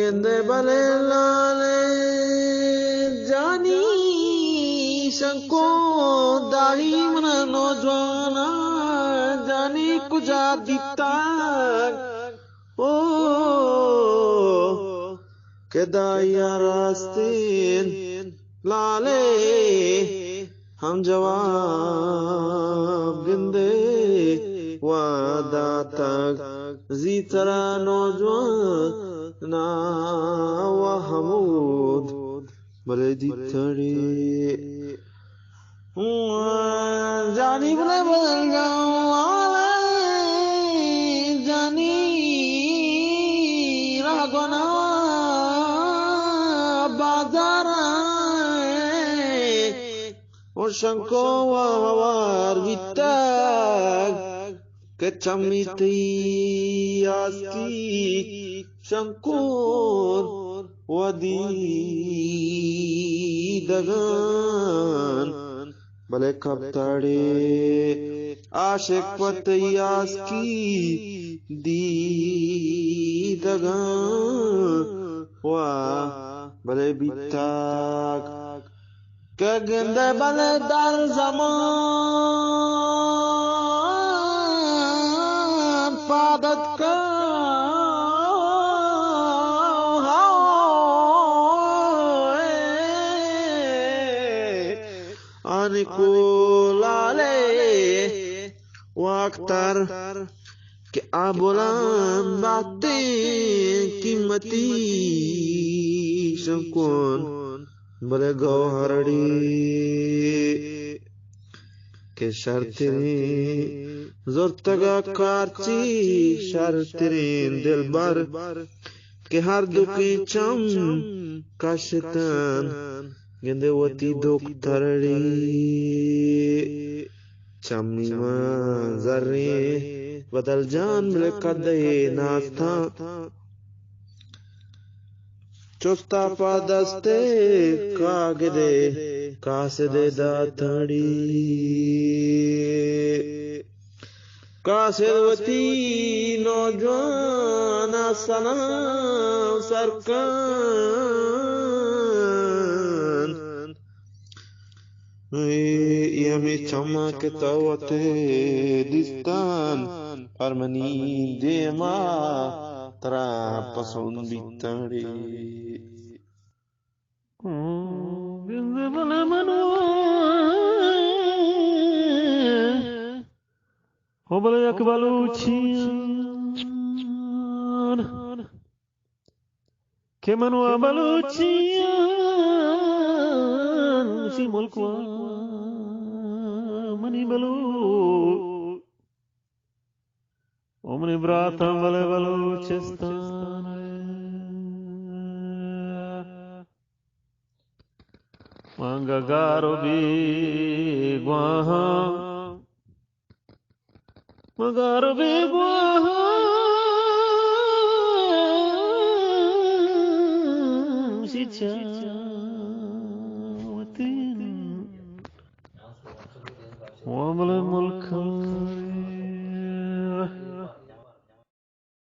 गेंदे बले लाले जानी शंको दाही मन नौजवाना जानी कुजा दिता ओ के दाया रास्ते लाले हम जवाब गिंदे वादा तक जी तरह नौजवान ना वहमूद बले दी थड़ी जानी बले बदल जाऊं जानी रागना बाजार और शंको वार वितक के चमिती आस्की शंकोर वदी दगन भले खपताड़े आशिक पतयास की दी दगन वाह भले बिताक के गंदे भले दर जमान पादत का को लाले वाक्तर के आबोलाम बातें कीमती शंकोन बले गौहरड़ी के शर्तिरी जोरतगा कारची शर्तिरीन दिलबर के हर दुखी चम काशतन गेंदेवती दोक्तरड़ी चम्मीमा जर्रे बदल जान बले कदे नास्ता चुस्ता पादस्ते कागदे कासदे दातड़ी कासेवती नौजवान सना सरकार यमी चमा के तवते दिस्तान परमनी देमा तरा पसंद बितड़ी बिंदे बले मनो हो बले अकबालू छियान के मनो अबलू छियान सी मुल्कवा मनी बलू ओमनी ब्राता बले बलू चेस्तान मांगा गारो भी गुआहा मगारो भी गुआहा शिक्षा